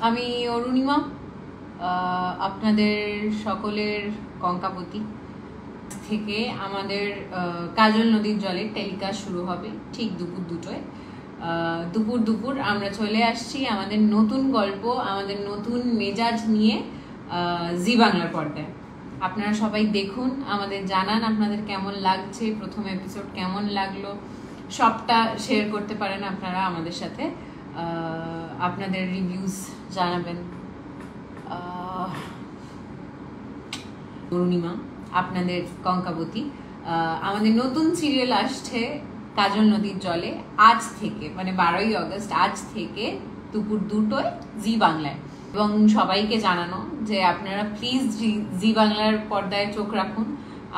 আমি অরুণিমা, আপনাদের সকলের কঙ্কাবতী থেকে আমাদের কাজল নদীর জলে টেলিকাস্ট শুরু হবে ঠিক দুপুর 2টায়। দুপুর আমরা চলে আসছি আমাদের নতুন গল্প, আমাদের নতুন মেজাজ নিয়ে জি বাংলার পর্দায়। আপনারা সবাই দেখুন, আমাদের জানান আপনাদের কেমন লাগছে, প্রথম এপিসোড কেমন লাগলো, সবটা শেয়ার করতে পারেন আপনারা আমাদের সাথে, আপনাদের রিভিউজ জানাবেন। অরুণিমা, আপনাদের কঙ্কাবতী। আমাদের নতুন সিরিয়াল আসছে কাজল নদীর জলে আজ থেকে, মানে 12ই অগস্ট, আজ থেকে দুপুর 2টায় জি বাংলায়। এবং সবাইকে জানানো যে আপনারা প্লিজ জি বাংলার পর্দায় চোখ রাখুন।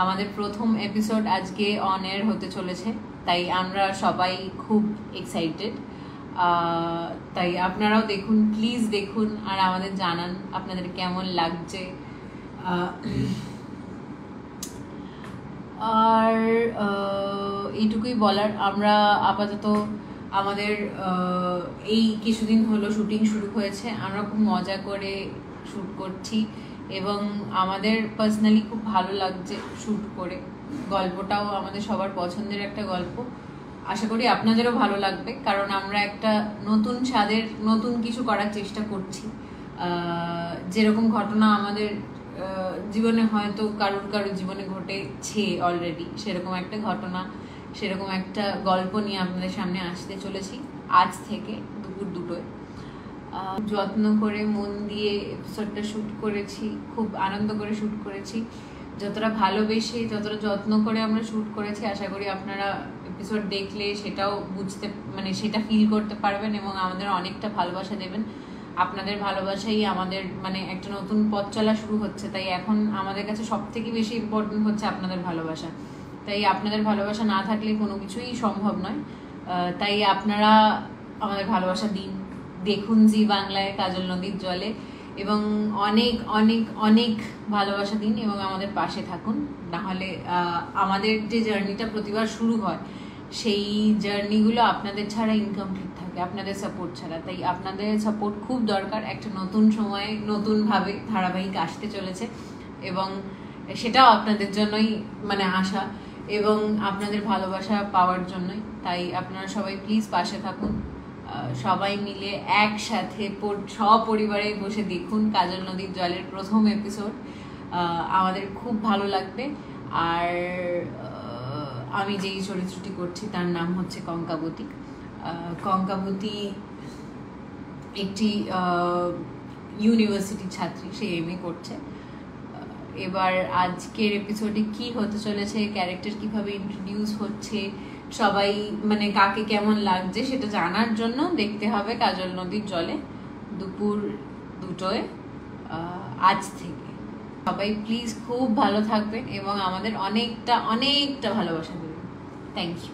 আমাদের প্রথম এপিসোড আজকে অন এয়ার হতে চলেছে, তাই আমরা সবাই খুব এক্সাইটেড। তাই আপনারাও দেখুন, প্লিজ দেখুন, আর আমাদের জানান আপনাদের কেমন লাগছে। আর এইটুকুই বলার, আমরা আপাতত আমাদের এই কিছুদিন হলো শুটিং শুরু হয়েছে, আমরা খুব মজা করে শ্যুট করছি এবং আমাদের পার্সোনালি খুব ভালো লাগছে শ্যুট করে। গল্পটাও আমাদের সবার পছন্দের একটা গল্প, আশা করি আপনাদেরও ভালো লাগবে, কারণ আমরা একটা নতুন স্বাদের নতুন কিছু করার চেষ্টা করছি। যেরকম ঘটনা আমাদের জীবনে হয়তো কারোর জীবনে ঘটেছে অলরেডি, সেরকম একটা ঘটনা, সেরকম একটা গল্প নিয়ে আপনাদের সামনে আসতে চলেছি আজ থেকে দুপুর 2টায়। যত্ন করে মন দিয়ে এপিসোডটা শ্যুট করেছি, খুব আনন্দ করে শ্যুট করেছি, যতটা ভালোবেসে যতটা যত্ন করে আমরা শ্যুট করেছি, আশা করি আপনারা এপিসোড দেখলে সেটাও বুঝতে, মানে সেটা ফিল করতে পারবেন এবং আমাদের অনেকটা ভালোবাসা দেবেন। আপনাদের ভালোবাসাই আমাদের, মানে একটা নতুন পথ চলা শুরু হচ্ছে, তাই এখন আমাদের কাছে সব থেকে বেশি ইম্পর্টেন্ট হচ্ছে আপনাদের ভালোবাসা। তাই আপনাদের ভালোবাসা না থাকলে কোনো কিছুই সম্ভব নয়। তাই আপনারা আমাদের ভালোবাসা দিন, দেখুন জি বাংলায় কাজল নদীর জলে, এবং অনেক অনেক অনেক ভালোবাসা দিন এবং আমাদের পাশে থাকুন। নাহলে আমাদের যে জার্নিটা প্রতিবার শুরু হয়, সেই জার্নিগুলো আপনাদের ছাড়া ইনকমপ্লিট থাকে, আপনাদের সাপোর্ট ছাড়া। তাই আপনাদের সাপোর্ট খুব দরকার। একটা নতুন সময়ে নতুনভাবে ধারাবাহিক আসতে চলেছে এবং সেটাও আপনাদের জন্যই, মানে আশা এবং আপনাদের ভালোবাসা পাওয়ার জন্যই। তাই আপনারা সবাই প্লিজ পাশে থাকুন, সবাই মিলে একসাথে সপরিবারে বসে দেখুন কাজল নদীর জলের প্রথম এপিসোড। আমাদের খুব ভালো লাগবে। আর আমি যেই চরিত্রটি করছি তার নাম হচ্ছে কঙ্কাবতী। কঙ্কাবতী একটি ইউনিভার্সিটি ছাত্রী, সে এমএ করছে। এবার আজকের এপিসোডে কি হতে চলেছে, ক্যারেক্টার কিভাবে ইন্ট্রোডিউস হচ্ছে, সবাই মানে কাকে কেমন লাগছে সেটা জানার জন্য দেখতে হবে কাজল নদীর জলে দুপুর 2টায় আজ থেকে। সবাই প্লিজ খুব ভালো থাকবেন এবং আমাদের অনেকটা অনেকটা ভালোবাসা দেবেন। Thank you.